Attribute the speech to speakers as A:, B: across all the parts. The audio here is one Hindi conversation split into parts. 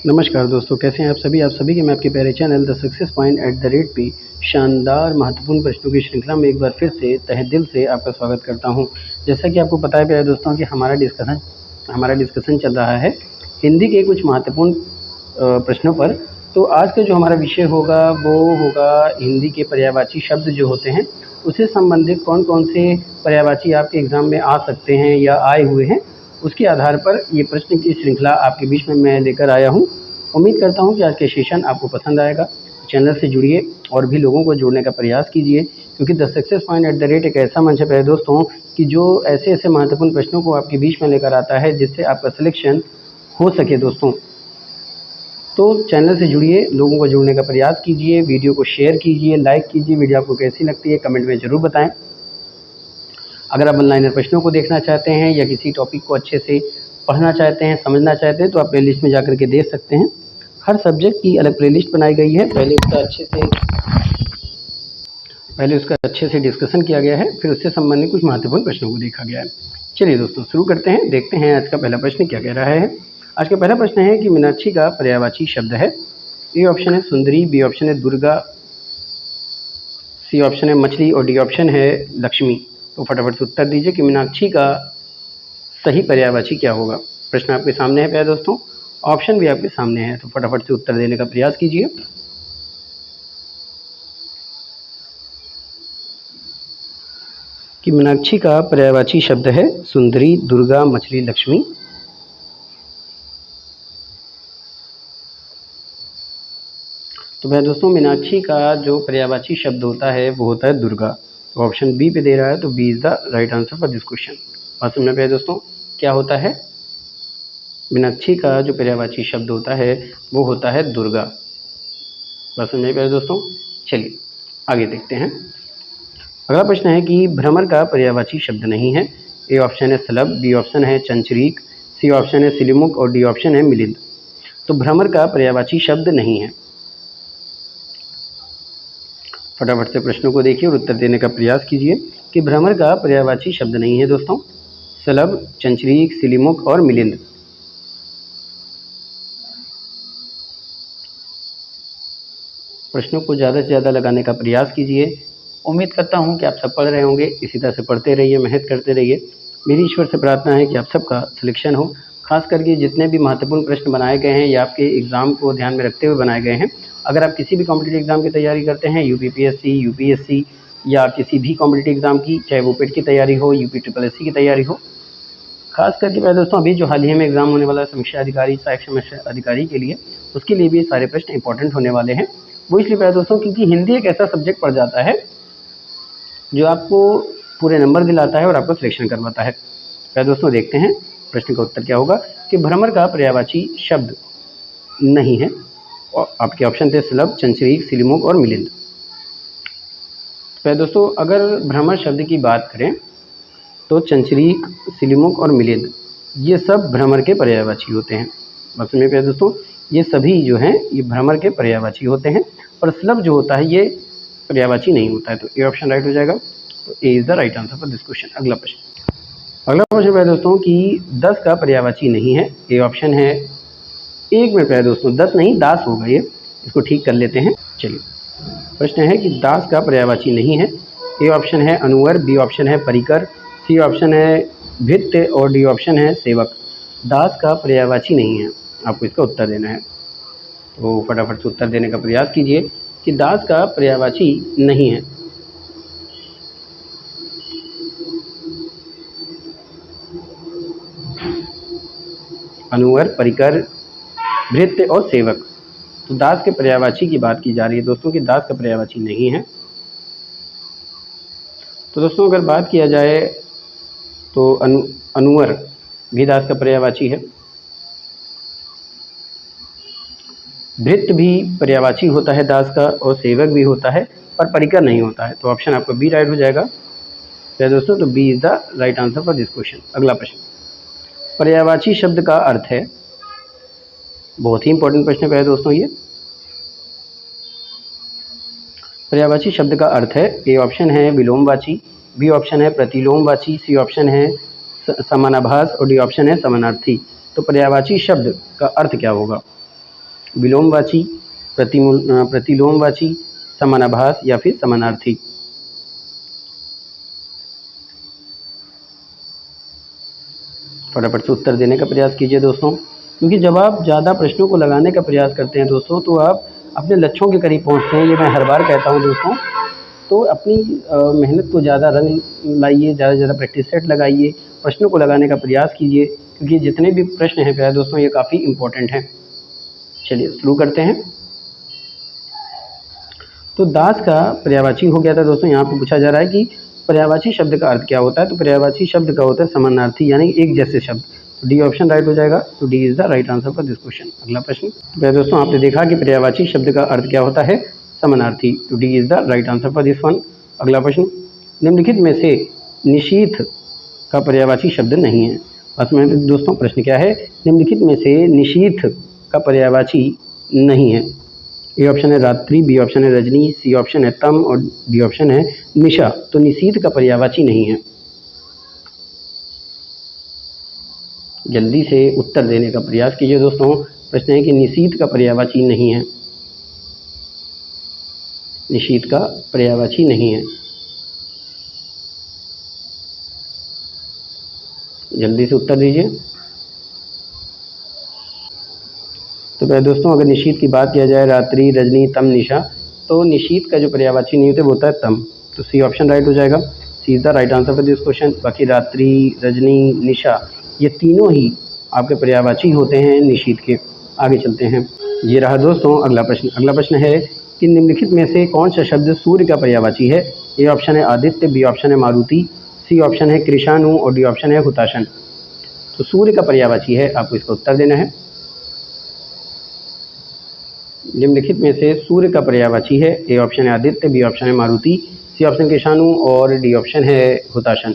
A: नमस्कार दोस्तों, कैसे हैं आप सभी के मैं आपके प्यारे channel the success point at the rate पे शानदार महत्वपूर्ण प्रश्नों की श्रृंखला में एक बार फिर से तहे दिल से आपका स्वागत करता हूं। जैसा कि आपको पता है प्यारे दोस्तों कि हमारा डिस्कशन चल रहा है हिंदी के कुछ महत्वपूर्ण प्रश्नों पर। तो आज का जो हमारा विषय होगा वो होगा हिंदी के पर्यायवाची शब्द जो होते हैं उससे संबंधित कौन कौन से पर्यायवाची आपके एग्ज़ाम में आ सकते हैं या आए हुए हैं, उसके आधार पर ये प्रश्न की श्रृंखला आपके बीच में मैं लेकर आया हूँ। उम्मीद करता हूँ कि आज के सेशन आपको पसंद आएगा। चैनल से जुड़िए और भी लोगों को जोड़ने का प्रयास कीजिए, क्योंकि the success point at the rate एक ऐसा मंच है प्यारे दोस्तों कि जो ऐसे महत्वपूर्ण प्रश्नों को आपके बीच में लेकर आता है जिससे आपका सिलेक्शन हो सके दोस्तों। तो चैनल से जुड़िए, लोगों को जोड़ने का प्रयास कीजिए, वीडियो को शेयर कीजिए, लाइक कीजिए। वीडियो आपको कैसी लगती है कमेंट में ज़रूर बताएं। अगर आप ऑनलाइन प्रश्नों को देखना चाहते हैं या किसी टॉपिक को अच्छे से पढ़ना चाहते हैं, समझना चाहते हैं, तो आप प्लेलिस्ट में जाकर के देख सकते हैं। हर सब्जेक्ट की अलग प्लेलिस्ट बनाई गई है। पहले उसका अच्छे से डिस्कशन किया गया है, फिर उससे संबंधित कुछ महत्वपूर्ण प्रश्नों को देखा गया है। चलिए दोस्तों शुरू करते हैं, देखते हैं आज का पहला प्रश्न क्या कह रहा है। आज का पहला प्रश्न है कि मीनाक्षी का पर्यायवाची शब्द है। ए ऑप्शन है सुंदरी, बी ऑप्शन है दुर्गा, सी ऑप्शन है मछली और डी ऑप्शन है लक्ष्मी। तो फटाफट से उत्तर दीजिए कि मीनाक्षी का सही पर्यायवाची क्या होगा। प्रश्न आपके सामने है प्यारे दोस्तों, ऑप्शन भी आपके सामने है, तो फटाफट से उत्तर देने का प्रयास कीजिए। कि मीनाक्षी का पर्यायवाची शब्द है सुंदरी, दुर्गा, मछली, लक्ष्मी। तो भैया दोस्तों, मीनाक्षी का जो पर्यायवाची शब्द होता है वो होता है दुर्गा। तो ऑप्शन बी पे दे रहा है, तो B is the right answer for this question. बात समझ में भैया दोस्तों, क्या होता है मीनाक्षी का जो पर्यायवाची शब्द होता है वो होता है दुर्गा। बात समझ में भैया दोस्तों। चलिए आगे देखते हैं। अगला प्रश्न है कि भ्रमर का पर्यायवाची शब्द नहीं है। ए ऑप्शन है सलभ, बी ऑप्शन है चंचरीक, सी ऑप्शन है सिलिमुख और डी ऑप्शन है मिलिंद। तो भ्रमर का पर्यायवाची शब्द नहीं है। फटाफट से प्रश्नों को देखिए और उत्तर देने का प्रयास कीजिए कि भ्रमर का पर्यायवाची शब्द नहीं है दोस्तों। सलभ, चंचरीक, सिलिमुख और मिलिंद। प्रश्नों को ज़्यादा से ज़्यादा लगाने का प्रयास कीजिए। उम्मीद करता हूं कि आप सब पढ़ रहे होंगे। इसी तरह से पढ़ते रहिए, मेहनत करते रहिए। मेरी ईश्वर से प्रार्थना है कि आप सबका सिलेक्शन हो। खास करके जितने भी महत्वपूर्ण प्रश्न बनाए गए हैं ये आपके एग्ज़ाम को ध्यान में रखते हुए बनाए गए हैं। अगर आप किसी भी कॉम्पिटिटिव एग्ज़ाम की तैयारी करते हैं, यूपीपीएससी, यूपीएससी या किसी भी कॉम्पिटिटिव एग्ज़ाम की, चाहे वो पेट की तैयारी हो, यूपी ट्रिपल एससी की तैयारी हो, खास करके मैं दोस्तों अभी जो हाल ही में एग्ज़ाम होने वाला है समीक्षा अधिकारी, सहायक समीक्षा अधिकारी के लिए, उसके लिए भी ये सारे प्रश्न इंपॉर्टेंट होने वाले हैं। वो इसलिए प्यारे दोस्तों क्योंकि हिंदी एक ऐसा सब्जेक्ट पड़ जाता है जो आपको पूरे नंबर दिलाता है और आपको सिलेक्शन करवाता है। प्यारे दोस्तों देखते हैं प्रश्न का उत्तर क्या होगा कि भ्रमर का पर्यायवाची शब्द नहीं है। और आपके ऑप्शन थे सलभ, चंचरीक, सिलिमुख और मिलिंद। प्यारे दोस्तों अगर भ्रमर शब्द की बात करें तो चंचरीक, सिलिमुख और मिलिंद ये सब भ्रमर के पर्यायवाची होते हैं। बस में प्यारे दोस्तों ये सभी जो हैं ये भ्रमर के पर्यायवाची होते हैं, और सलभ जो होता है ये पर्यायवाची नहीं होता है। तो ए ऑप्शन राइट हो जाएगा। तो A is the right answer for this question. अगला प्रश्न प्यारे दोस्तों कि 10 का पर्यायवाची नहीं है। ए ऑप्शन है, एक मिनट प्यारे दोस्तों, 10 नहीं दास होगा, ये इसको ठीक कर लेते हैं। चलिए प्रश्न है कि दास का पर्यायवाची नहीं है। ए ऑप्शन है अनुवर, बी ऑप्शन है परिकर, सी ऑप्शन है भृत्य और डी ऑप्शन है सेवक। दास का पर्यायवाची नहीं है, आपको इसका उत्तर देना है। तो फटाफट से उत्तर देने का प्रयास कीजिए कि दास का पर्यायवाची नहीं है। अनुवर, परिकर, भृत्य और सेवक। तो दास के पर्यायवाची की बात की जा रही है दोस्तों कि दास का पर्यायवाची नहीं है। तो दोस्तों अगर बात किया जाए तो अनुवर भी दास का पर्यायवाची है। भृत्य भी पर्यायवाची होता है दास का, और सेवक भी होता है, पर परिकर नहीं होता है। तो ऑप्शन आपका बी राइट हो जाएगा। तो दोस्तों तो B is the right answer for this question. अगला प्रश्न, पर्यायवाची शब्द का अर्थ है। बहुत ही इंपॉर्टेंट प्रश्न है दोस्तों ये। पर्यायवाची शब्द का अर्थ है। ए ऑप्शन है विलोमवाची, बी ऑप्शन है प्रतिलोमवाची, सी ऑप्शन है समानाभास और डी ऑप्शन है समानार्थी। तो पर्यायवाची शब्द का अर्थ क्या होगा? विलोमवाची, प्रतिलोमवाची, समानाभास या फिर समानार्थी? फटाफट से उत्तर देने का प्रयास कीजिए दोस्तों, क्योंकि जब आप ज़्यादा प्रश्नों को लगाने का प्रयास करते हैं दोस्तों, तो आप अपने लक्ष्यों के करीब पहुंचते हैं। ये मैं हर बार कहता हूं दोस्तों। तो अपनी मेहनत को ज़्यादा रंग लाइए, ज़्यादा से ज़्यादा प्रैक्टिस सेट लगाइए, प्रश्नों को लगाने का प्रयास कीजिए, क्योंकि जितने भी प्रश्न हैं प्यारे दोस्तों, ये काफ़ी इम्पोर्टेंट हैं। चलिए शुरू करते हैं। तो दास का पर्यायवाची हो गया था दोस्तों। यहाँ पे पूछा जा रहा है कि पर्यायवाची शब्द का अर्थ क्या होता है? तो पर्यायवाची शब्द का होता है समानार्थी, यानी एक जैसे शब्द। तो डी ऑप्शन राइट हो जाएगा। तो D is the right answer for this question. अगला प्रश्न। तो दोस्तों आपने देखा कि पर्यायवाची शब्द का अर्थ क्या होता है? समानार्थी। तो D is the right answer for this one. अगला प्रश्न। निम्नलिखित में से निशीथ का पर्यायवाची शब्द नहीं है। बस में दोस्तों प्रश्न क्या है? निम्नलिखित में से निशीथ का पर्यायवाची नहीं है। ए ऑप्शन है रात्रि, बी ऑप्शन है रजनी, सी ऑप्शन है तम और डी ऑप्शन है निशा। तो निशीथ का पर्यायवाची नहीं है। जल्दी से उत्तर देने का प्रयास कीजिए दोस्तों। प्रश्न है कि निशीथ का पर्यायवाची नहीं है। निशीथ का पर्यायवाची नहीं है। जल्दी से उत्तर दीजिए। तो भाई दोस्तों अगर निशीथ की बात किया जाए, रात्रि, रजनी, तम, निशा, तो निशीथ का जो पर्यायवाची नहीं होता वो होता है तम। तो सी ऑप्शन राइट हो जाएगा। C is the right answer for this question. बाकी रात्रि, रजनी, निशा ये तीनों ही आपके पर्यायवाची होते हैं निशीथ के। आगे चलते हैं। ये रहा दोस्तों अगला प्रश्न। अगला प्रश्न है कि निम्नलिखित में से कौन सा शब्द सूर्य का पर्यायवाची है? ए ऑप्शन है आदित्य, बी ऑप्शन है मारुति, सी ऑप्शन है कृषाणु और डी ऑप्शन है हुताशन। तो सूर्य का पर्यायवाची है, आपको इसका उत्तर देना है। निम्नलिखित में से सूर्य का पर्यायवाची है। ए ऑप्शन है आदित्य, बी ऑप्शन है मारुति, सी ऑप्शन कृषाणु और डी ऑप्शन है हुताशन।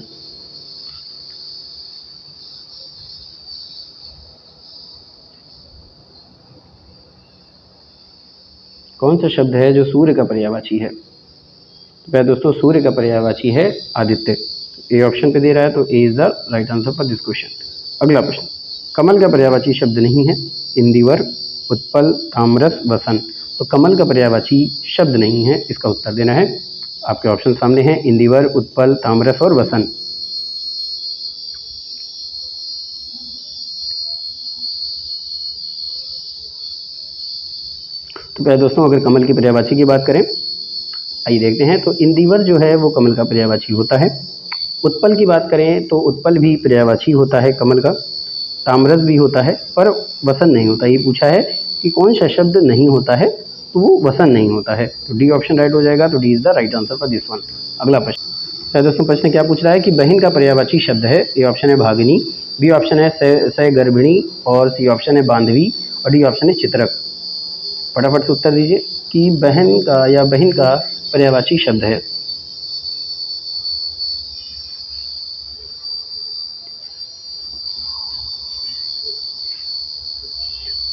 A: कौन सा शब्द है जो सूर्य का पर्यायवाची है? तो दोस्तों सूर्य का पर्यायवाची है आदित्य। ए ऑप्शन पे दे रहा है, तो A is the right answer for this question. अगला प्रश्न। कमल का पर्यायवाची शब्द नहीं है। इंदिवर, उत्पल, ताम्रस, वसन। तो कमल का पर्यायवाची शब्द नहीं है, इसका उत्तर देना है। आपके ऑप्शन सामने हैं, इंदिवर, उत्पल, ताम्रस और वसन। तो पहले दोस्तों अगर कमल की पर्यायवाची की बात करें, आइए देखते हैं। तो इंदिवर जो है वो कमल का पर्यायवाची होता है। उत्पल की बात करें तो उत्पल भी पर्यायवाची होता है कमल का। ताम्रस भी होता है, पर वसन नहीं होता। ये पूछा है कि कौन सा शब्द नहीं होता है, तो वो वसन नहीं होता है। तो डी ऑप्शन राइट हो जाएगा। तो D is the right answer for this one. अगला प्रश्न। दोस्तों प्रश्न क्या पूछ रहा है कि बहन का पर्यायवाची शब्द है। ए ऑप्शन है भागिनी, बी ऑप्शन है सहगर्भिणी और सी ऑप्शन है बांधवी और डी ऑप्शन है चित्रक। फटाफट से उत्तर दीजिए कि बहन का या बहन का पर्यायवाची शब्द है।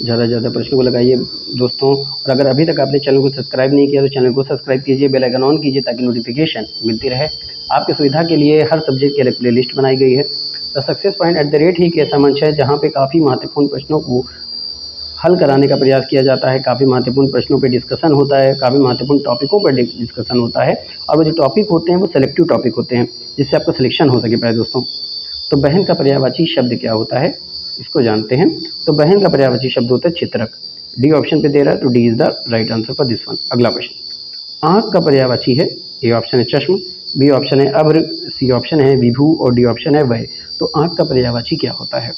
A: ज़्यादा से ज़्यादा प्रश्नों को लगाइए दोस्तों। और अगर अभी तक आपने चैनल को सब्सक्राइब नहीं किया तो चैनल को सब्सक्राइब कीजिए, बेल आइकन ऑन कीजिए ताकि नोटिफिकेशन मिलती रहे। आपकी सुविधा के लिए हर सब्जेक्ट की अलग प्लेलिस्ट बनाई गई है। द सक्सेस पॉइंट @ ही एक ऐसा मंच है जहाँ पे काफ़ी महत्वपूर्ण प्रश्नों को हल कराने का प्रयास किया जाता है। काफ़ी महत्वपूर्ण प्रश्नों पे डिस्कशन होता है, काफ़ी महत्वपूर्ण टॉपिकों पर डिस्कशन होता है। और वो जो टॉपिक होते हैं वो सेलेक्टिव टॉपिक होते हैं, जिससे आपका सिलेक्शन हो सके। प्यारे दोस्तों, तो बहन का पर्यायवाची शब्द क्या होता है, इसको जानते हैं। तो बहन का पर्यायवाची शब्द होता है चित्रक। डी ऑप्शन पे दे रहा है, तो D is the right answer for this one. अगला प्रश्न। आँख का पर्यायवाची है। ए ऑप्शन है चश्म, बी ऑप्शन है अभ्र, सी ऑप्शन है विभु और डी ऑप्शन है वह। तो आँख का पर्यायवाची क्या होता है?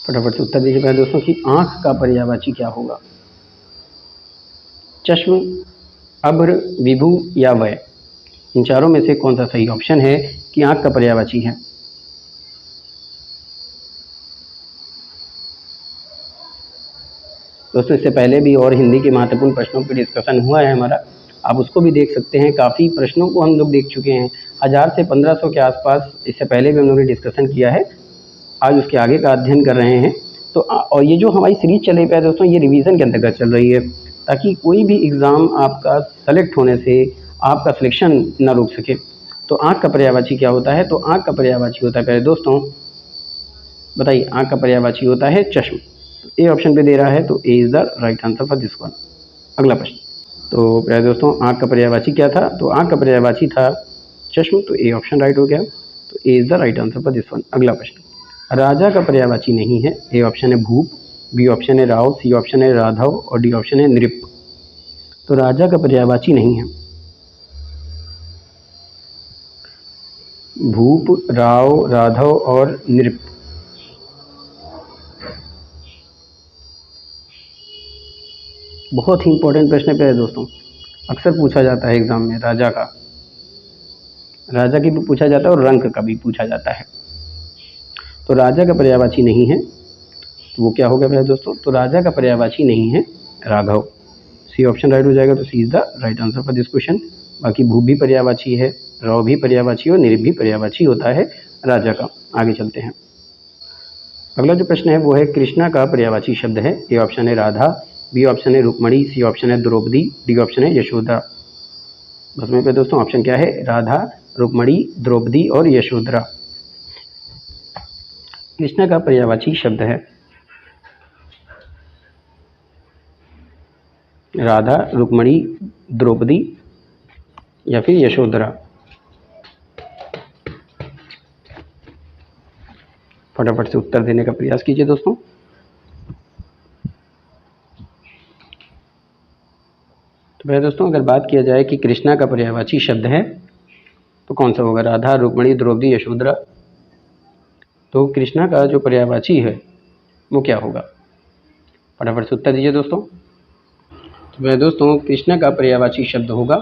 A: फटाफट से उत्तर दीजिए प्यारे दोस्तों कि आँख का पर्यायवाची क्या होगा। चश्म, अभ्र, विभु या वह, इन चारों में से कौन सा सही ऑप्शन है कि आँख का पर्यायवाची है? दोस्तों इससे पहले भी और हिंदी के महत्वपूर्ण प्रश्नों पर डिस्कशन हुआ है हमारा, आप उसको भी देख सकते हैं। काफ़ी प्रश्नों को हम लोग देख चुके हैं, 1000 से 1500 के आसपास। इससे पहले भी हम लोगों ने डिस्कशन किया है। आज उसके आगे का अध्ययन कर रहे हैं। तो और ये जो हमारी सीरीज चल रही है दोस्तों, ये रिवीजन के अंतर्गत चल रही है, ताकि कोई भी एग्ज़ाम आपका सेलेक्ट होने से आपका सिलेक्शन ना रुक सके। तो आँख का पर्यायवाची क्या होता है? तो आँख का पर्यायवाची होता है प्यारे दोस्तों, बताइए, आँख का पर्यायवाची होता है चश्म। तो ए ऑप्शन पे दे रहा है, तो A is the right answer for this one. अगला प्रश्न, तो प्यारे दोस्तों आँख का पर्यायवाची क्या था? तो आँख का पर्यायवाची था चश्म, तो ए ऑप्शन राइट हो गया। तो A is the right answer for this one. अगला प्रश्न, राजा का पर्यायवाची नहीं है। ए ऑप्शन है भूप, बी ऑप्शन है राव, सी ऑप्शन है राघव और डी ऑप्शन है नृप। तो राजा का पर्यायवाची नहीं है। भूप, राव, राघव और नृप। बहुत ही इंपॉर्टेंट प्रश्न है प्यारे दोस्तों, अक्सर पूछा जाता है एग्जाम में। राजा की भी पूछा जाता है और रंक का भी पूछा जाता है। तो राजा का पर्यायवाची नहीं है, तो वो क्या होगा प्यारे दोस्तों? तो राजा का पर्यायवाची नहीं है राघव। सी ऑप्शन राइट हो जाएगा। तो C is the right answer for this question. बाकी भूप भी पर्यायवाची है, राव भी पर्यायवाची और नृप भी पर्यायवाची होता है राजा का। आगे चलते हैं। अगला जो प्रश्न है वो है कृष्णा का पर्यायवाची शब्द है। ए ऑप्शन है राधा, बी ऑप्शन है रुक्मणी, सी ऑप्शन है द्रौपदी, डी ऑप्शन है यशोधरा। बस में पे दोस्तों ऑप्शन क्या है? राधा, रुक्मणी, द्रौपदी और यशोधरा। कृष्णा का पर्यायवाची शब्द है राधा, रुक्मणी, द्रौपदी या फिर यशोधरा। फटाफट से उत्तर देने का प्रयास कीजिए दोस्तों। तो भाई दोस्तों अगर बात किया जाए कि कृष्णा का पर्यायवाची शब्द है तो कौन सा होगा? राधा, रुक्मणी, द्रौपदी, यशोधरा। तो कृष्णा का जो पर्यायवाची है वो क्या होगा? फटाफट से उत्तर दीजिए दोस्तों। तो भाई दोस्तों कृष्णा का पर्यायवाची शब्द होगा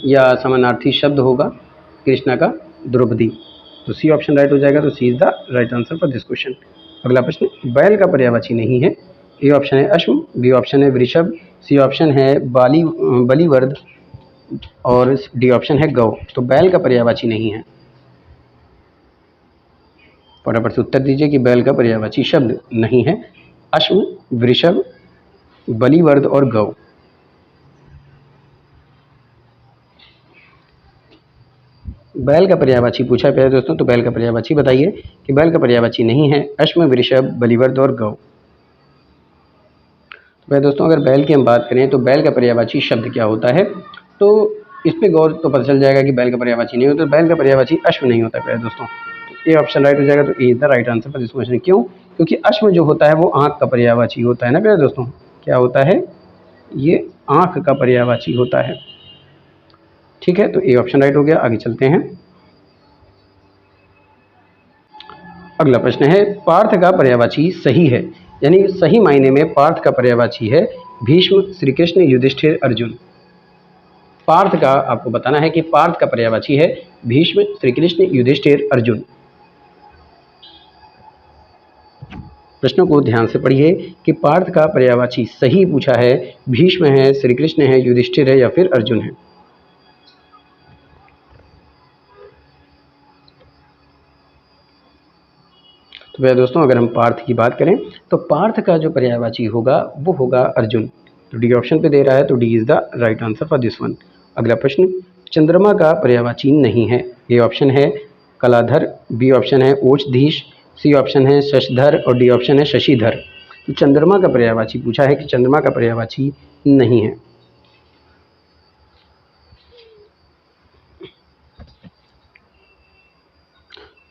A: या समानार्थी शब्द होगा कृष्णा का द्रौपदी। तो सी ऑप्शन राइट हो जाएगा। तो C is the right answer for this question. अगला प्रश्न, बैल का पर्यायवाची नहीं है। ए ऑप्शन है अश्व, बी ऑप्शन है वृषभ, सी ऑप्शन है बलिवर्द और डी ऑप्शन है गौ। तो बैल का पर्यायवाची नहीं है। फटाफट से उत्तर दीजिए कि बैल का पर्यायवाची शब्द नहीं है अश्व, वृषभ, बलिवर्द और गौ। बैल का पर्यायवाची पूछा है दोस्तों, तो बैल का पर्यायवाची बताइए कि बैल का पर्यायवाची नहीं है अश्व, वृषभ, बलिवर्द और गौ। तो दोस्तों अगर बैल की हम बात करें तो बैल का पर्यायवाची शब्द क्या होता है? तो इस पे गौर तो पता चल जाएगा कि बैल का पर्यायवाची नहीं होता। तो बैल का पर्यायवाची अश्व नहीं होता है दोस्तों। तो ए ऑप्शन राइट हो जाएगा। तो A is the right answer for this question. क्यों? क्योंकि अश्व जो होता है वो आँख का पर्यायवाची होता है ना प्यारे दोस्तों। क्या होता है? ये आँख का पर्यायवाची होता है। ठीक है, तो ए ऑप्शन राइट हो गया। आगे चलते हैं। अगला प्रश्न है पार्थ का पर्यायवाची सही है, यानी सही मायने में पार्थ का पर्यायवाची है भीष्म, श्री कृष्ण, युधिष्ठिर, अर्जुन। पार्थ का आपको बताना है कि पार्थ का पर्यायवाची है भीष्म, श्री कृष्ण, युधिष्ठिर, अर्जुन। प्रश्नों को ध्यान से पढ़िए कि पार्थ का पर्यायवाची सही पूछा है भीष्म है, श्री कृष्ण है, युधिष्ठिर है या फिर अर्जुन है। तो भैया दोस्तों अगर हम पार्थ की बात करें तो पार्थ का जो पर्यायवाची होगा वो होगा अर्जुन। तो डी ऑप्शन पे दे रहा है। तो D is the right answer for this one. अगला प्रश्न, चंद्रमा का पर्यायवाची नहीं है। ए ऑप्शन है कलाधर, बी ऑप्शन है ओषधीश, सी ऑप्शन है शशधर और डी ऑप्शन है शशिधर। तो चंद्रमा का पर्यायवाची पूछा है कि चंद्रमा का पर्यायवाची नहीं है।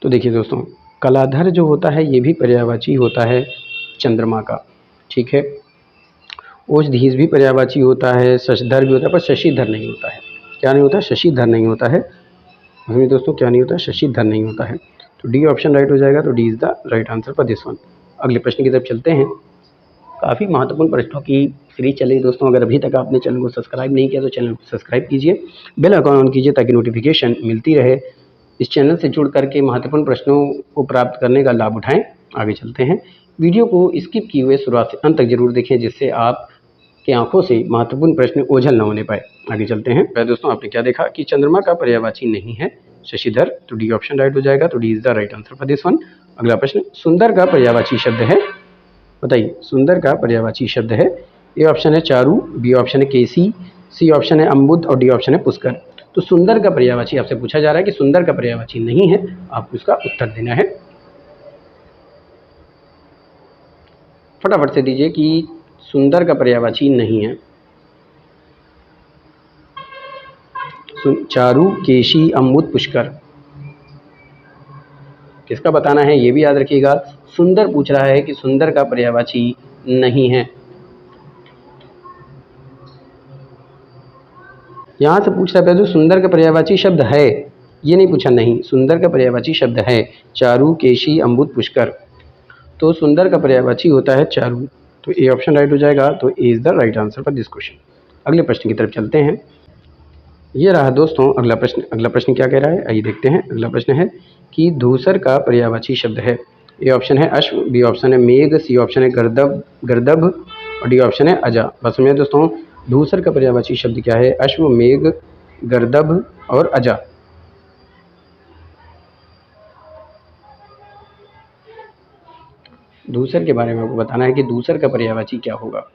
A: तो देखिए दोस्तों कलाधर जो होता है ये भी पर्यायवाची होता है चंद्रमा का। ठीक है, ओषधीश भी पर्यायवाची होता है, शशधर भी होता है, पर शशिधर नहीं होता है। क्या नहीं होता? शशिधर नहीं होता है। हमें दोस्तों क्या नहीं होता? शशिधर नहीं होता है। तो डी ऑप्शन राइट हो जाएगा। तो D is the right answer for this one. अगले प्रश्न की तरफ चलते हैं। काफ़ी महत्वपूर्ण प्रश्नों की सीरीज चल रही दोस्तों। अगर अभी तक आपने चैनल को सब्सक्राइब नहीं किया तो चैनल को सब्सक्राइब कीजिए, बेल आइकन ऑन कीजिए ताकि नोटिफिकेशन मिलती रहे। इस चैनल से जुड़ करके महत्वपूर्ण प्रश्नों को प्राप्त करने का लाभ उठाएं। आगे चलते हैं। वीडियो को स्किप किए हुए शुरुआत से अंत तक जरूर देखें, जिससे आप की आंखों से महत्वपूर्ण प्रश्न ओझल न होने पाए। आगे चलते हैं। पहले दोस्तों आपने क्या देखा कि चंद्रमा का पर्यायवाची नहीं है शशिधर। तो डी ऑप्शन राइट हो जाएगा। तो D is the right answer for this one. अगला प्रश्न, सुंदर का पर्यायवाची शब्द है। बताइए, सुंदर का पर्यायवाची शब्द है। ए ऑप्शन है चारू, बी ऑप्शन है केसी, सी ऑप्शन है अम्बुद और डी ऑप्शन है पुष्कर। तो सुंदर का पर्यायवाची आपसे पूछा जा रहा है कि सुंदर का पर्यायवाची नहीं है, आपको इसका उत्तर देना है। फटाफट से दीजिए कि सुंदर का पर्यायवाची नहीं है। चारु, केशी, अम्बुद, पुष्कर, किसका बताना है ये भी याद रखिएगा। सुंदर पूछ रहा है कि सुंदर का पर्यायवाची नहीं है। यहां से पूछ रहा है जो सुंदर का पर्यायवाची शब्द है, ये नहीं पूछा, नहीं, सुंदर का पर्यायवाची शब्द है चारु, केशी, अम्बुद, पुष्कर। तो सुंदर का पर्यायवाची होता है चारु, तो ए ऑप्शन राइट हो जाएगा। तो A is the right answer for this question. अगले प्रश्न की तरफ चलते हैं। ये रहा दोस्तों अगला प्रश्न। अगला प्रश्न क्या कह रहा है, आइए देखते हैं। अगला प्रश्न है कि धूसर का पर्यायवाची शब्द है। ए ऑप्शन है अश्व, बी ऑप्शन है मेघ, सी ऑप्शन है गर्दभ और डी ऑप्शन है अजा। बस समझे दोस्तों, धूसर का पर्यायवाची शब्द क्या है? अश्व, मेघ, गर्दभ और अजा। धूसर के बारे में आपको बताना है कि धूसर का पर्यायवाची क्या होगा।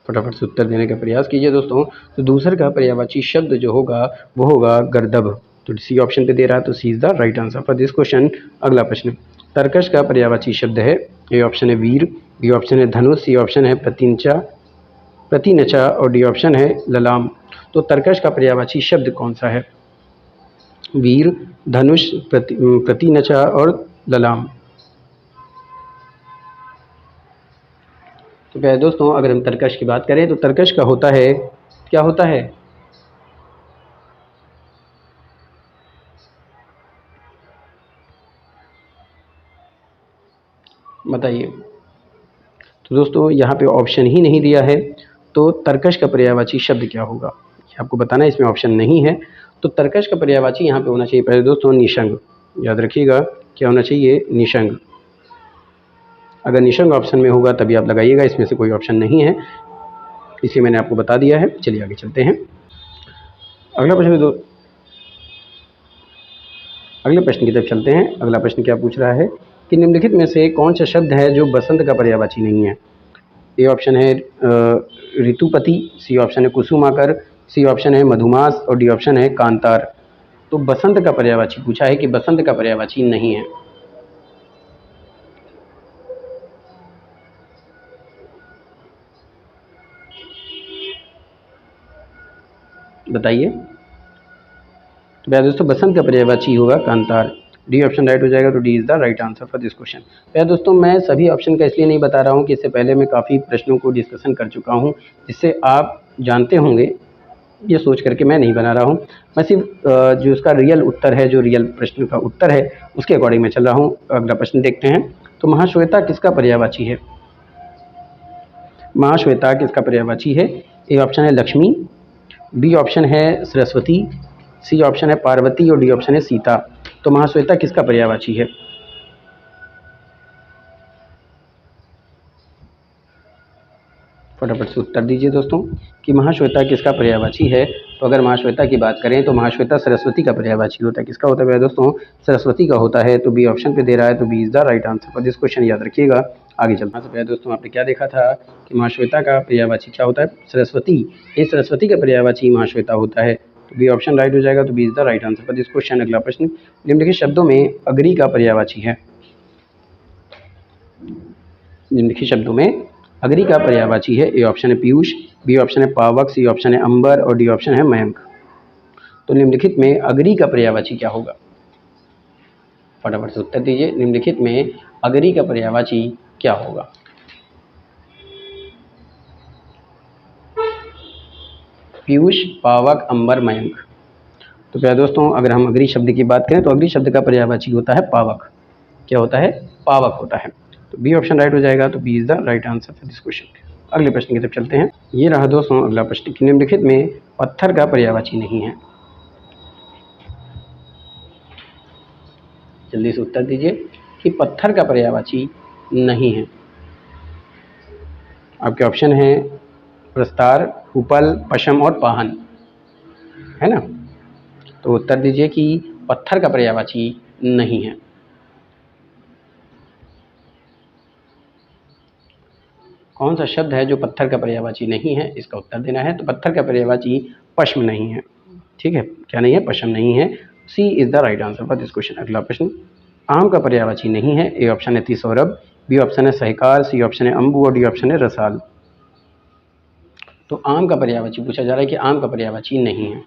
A: फटाफट से उत्तर देने का प्रयास कीजिए दोस्तों। तो धूसर का पर्यायवाची शब्द जो होगा वो होगा गर्दभ। तो सी ऑप्शन पे दे रहा है, तो C is the right answer for this question. अगला प्रश्न, तर्कश का पर्यायवाची शब्द है। ए ऑप्शन है वीर, बी ऑप्शन है धनुष, सी ऑप्शन है प्रतिनचा और डी ऑप्शन है ललाम। तो तर्कश का पर्यायवाची शब्द कौन सा है? वीर, धनुष, प्रतिनचा और ललाम। तो प्यारे दोस्तों, अगर हम तर्कश की बात करें तो तर्कश का होता है, क्या होता है? बताइए। तो दोस्तों यहाँ पे ऑप्शन ही नहीं दिया है, तो तर्कश का पर्यायवाची शब्द क्या होगा ये आपको बताना है। इसमें ऑप्शन नहीं है, तो तर्कश का पर्यायवाची यहाँ पे होना चाहिए पहले दोस्तों निशंग। याद रखिएगा क्या होना चाहिए? निशंग। अगर निशंग ऑप्शन में होगा तभी आप लगाइएगा, इसमें से कोई ऑप्शन नहीं है, इसलिए मैंने आपको बता दिया है। चलिए आगे चलते हैं। अगला प्रश्न अगले प्रश्न की तरफ चलते हैं। अगला प्रश्न क्या पूछ रहा है कि निम्नलिखित में से कौन सा शब्द है जो बसंत का पर्यायवाची नहीं है? ए ऑप्शन है ऋतुपति, सी ऑप्शन है कुसुमाकर, सी ऑप्शन है मधुमास और डी ऑप्शन है कांतार। तो बसंत का पर्यायवाची पूछा है कि बसंत का पर्यायवाची नहीं है। बताइए। तो प्यारे दोस्तों बसंत का पर्यायवाची होगा कांतार। डी ऑप्शन राइट हो जाएगा, तो D is the right answer for this question. प्यारे दोस्तों मैं सभी ऑप्शन का इसलिए नहीं बता रहा हूँ कि इससे पहले मैं काफ़ी प्रश्नों को डिस्कशन कर चुका हूँ, जिससे आप जानते होंगे, ये सोच करके मैं नहीं बना रहा हूँ। मैं सिर्फ जो उसका रियल उत्तर है, जो रियल प्रश्न का उत्तर है, उसके अकॉर्डिंग मैं चल रहा हूँ। अगला प्रश्न देखते हैं। तो महाश्वेता किसका पर्यायवाची है? महाश्वेता किसका पर्यायवाची है? ए ऑप्शन है लक्ष्मी, बी ऑप्शन है सरस्वती, सी ऑप्शन है पार्वती और डी ऑप्शन है सीता। तो महाश्वेता किसका पर्यायवाची है? फटाफट से उत्तर दीजिए दोस्तों कि महाश्वेता किसका पर्यायवाची है। तो अगर महाश्वेता की बात करें तो महाश्वेता सरस्वती का पर्यायवाची होता है। किसका होता है दोस्तों? सरस्वती का होता है। तो बी ऑप्शन पे दे रहा है, तो B is the right answer for this question. याद रखिएगा। आगे चलना से पहले दोस्तों आपने क्या देखा था कि महाश्वेता का पर्यायवाची क्या होता है? सरस्वती। ये सरस्वती का पर्यायवाची महाश्वेता होता है, तो बी ऑप्शन राइट हो जाएगा। तो B is the right answer for this question. अगला प्रश्न, निम्नलिखित शब्दों में अग्नि का पर्यायवाची है। निम्नलिखित शब्दों में अग्नि का पर्यायवाची है। ए ऑप्शन है पीयूष, बी ऑप्शन है पावक, सी ऑप्शन है अंबर और डी ऑप्शन है मयंक। तो निम्नलिखित में अग्नि का पर्यायवाची क्या होगा? फटाफट से उत्तर दीजिए। निम्नलिखित में अग्नि का पर्यायवाची क्या होगा? पीयूष, पावक, अंबर, मयंक। तो प्यारे दोस्तों अगर हम अग्नि शब्द की बात करें तो अग्नि शब्द का पर्यायवाची होता है पावक। क्या होता है? पावक होता है। तो बी ऑप्शन राइट हो जाएगा। तो B is the right answer for this question. अगले प्रश्न की तरफ चलते हैं। ये रहा दोस्तों अगला प्रश्न कि निम्नलिखित में पत्थर का पर्यायवाची नहीं है। जल्दी से उत्तर दीजिए कि पत्थर का पर्यायवाची नहीं है। आपके ऑप्शन है प्रस्तार, उपल, पशम और पाहन, है ना? तो उत्तर दीजिए कि पत्थर का पर्यायवाची नहीं है। कौन सा शब्द है जो पत्थर का पर्यायवाची नहीं है, इसका उत्तर देना है। तो पत्थर का पर्यायवाची पश्म नहीं है, ठीक है, क्या नहीं है, पश्म नहीं है। C is the right answer for this question. अगला प्रश्न, आम का पर्यायवाची नहीं है। ए ऑप्शन है तिसौरभ, बी ऑप्शन है सहकार, सी ऑप्शन है अम्बु और डी ऑप्शन है रसाल। तो आम का पर्यायवाची पूछा जा रहा है कि आम का पर्यायवाची नहीं है।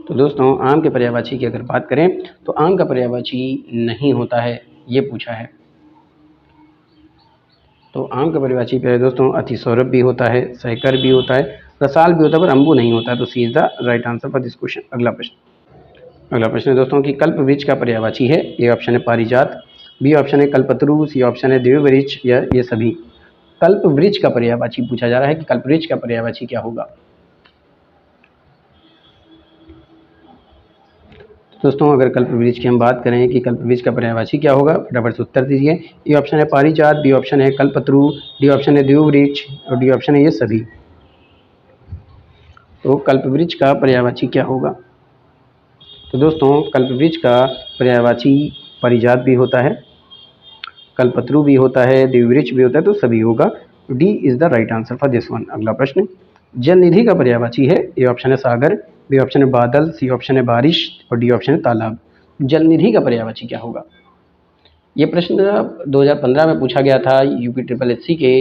A: तो दोस्तों आम के पर्यायवाची की अगर बात करें तो आम का पर्यायवाची नहीं होता है, ये पूछा है। तो आम का पर्यायवाची प्यारे दोस्तों अतिसौरभ भी होता है, सहकर भी होता है, रसाल भी होता है, पर अम्बु नहीं होता है। तो C is the right answer for this question. अगला प्रश्न है दोस्तों कि कल्प वृक्ष का पर्यायवाची है। ए ऑप्शन है पारिजात, बी ऑप्शन है कल्पतरु, सी ऑप्शन है देववृक्ष या ये सभी। कल्प वृक्ष का पर्यायवाची पूछा जा रहा है कि कल्प वृक्ष का पर्यायवाची क्या होगा। दोस्तों अगर कल्प वृक्ष की हम बात करें कि कल्प वृक्ष का पर्यायवाची क्या होगा, फटाफट से उत्तर दीजिए। ए ऑप्शन है पारिजात, बी ऑप्शन है कल्पतरु, डी ऑप्शन है देववृक्ष और डी ऑप्शन है ये सभी। तो कल्प वृक्ष का पर्यायवाची क्या होगा। तो दोस्तों कल्प वृक्ष का पर्यायवाची पारिजात भी होता है, कल्पतरु भी होता है, देववृक्ष भी होता है, तो सभी होगा। D is the right answer for this one. अगला प्रश्न, जल निधि का पर्यायवाची है। ए ऑप्शन है सागर, बी ऑप्शन है बादल, सी ऑप्शन है बारिश और डी ऑप्शन है तालाब। जल निधि का पर्यायवाची क्या होगा। ये प्रश्न 2015 में पूछा गया था यूपी SSSC के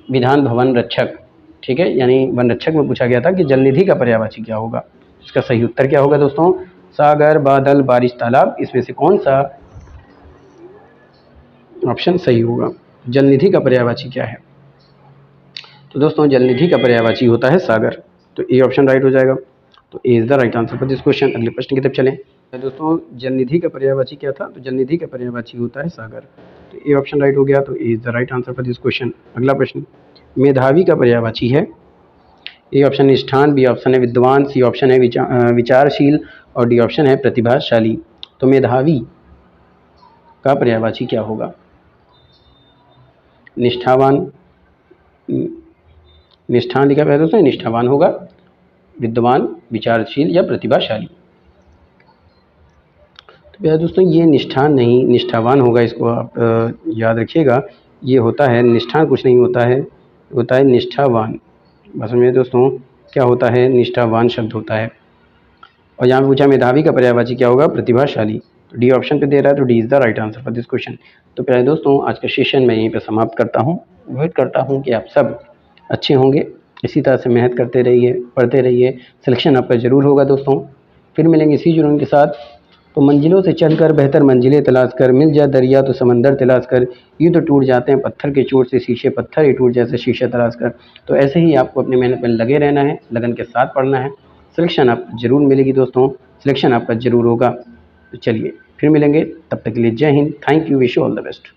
A: विधान भवन रक्षक, ठीक है, यानी वन रक्षक में पूछा गया था कि जल निधि का पर्यायवाची क्या होगा। इसका सही उत्तर क्या होगा दोस्तों, सागर, बादल, बारिश, तालाब, इसमें से कौन सा ऑप्शन सही होगा। जल निधि का पर्यायवाची क्या है। तो दोस्तों जल निधि का पर्यायवाची होता है सागर। तो ए ऑप्शन राइट हो जाएगा। तो A is the right answer for this question. अगले प्रश्न की तरफ चलें। दोस्तों जल निधि का पर्यायवाची क्या था। तो जल निधि का पर्यायवाची होता है सागर। तो ए ऑप्शन राइट हो गया। तो A is the right answer for this question. अगला प्रश्न, मेधावी का पर्यायवाची है। ए ऑप्शन निष्ठान, बी ऑप्शन है विद्वान, सी ऑप्शन है विचारशील और डी ऑप्शन है प्रतिभाशाली। तो मेधावी का पर्यायवाची क्या होगा। निष्ठावान, निष्ठान लिखा है दोस्तों, निष्ठावान होगा, विद्वान, विचारशील या प्रतिभाशाली। तो भैया दोस्तों ये निष्ठान नहीं, निष्ठावान होगा, इसको आप याद रखिएगा। ये होता है निष्ठान, कुछ नहीं होता है, होता है निष्ठावान। बस में दोस्तों क्या होता है, निष्ठावान शब्द होता है। और यहाँ पे पूछा मेधावी का पर्यायवाची क्या होगा, प्रतिभाशाली। तो डी ऑप्शन पे दे रहा है, तो D is the right answer for this question. तो प्यारे दोस्तों आज का सेशन मैं यहीं पे समाप्त करता हूँ। उम्मीद करता हूँ कि आप सब अच्छे होंगे, इसी तरह से मेहनत करते रहिए, पढ़ते रहिए, सिलेक्शन आपका ज़रूर होगा दोस्तों। फिर मिलेंगे इसी जुनून के साथ। तो मंजिलों से चलकर बेहतर मंजिलें तलाश कर, मिल जाए दरिया तो समंदर तलाश कर, यूँ तो टूट जाते हैं पत्थर के चोट से शीशे, पत्थर ही टूट जैसे शीशे तलाश कर। तो ऐसे ही आपको अपनी मेहनत में लगे रहना है, लगन के साथ पढ़ना है, सिलेक्शन आपको ज़रूर मिलेगी दोस्तों, सिलेक्शन आपका ज़रूर होगा। तो चलिए फिर मिलेंगे, तब तक के लिए जय Hind, thank you, wish you all the best.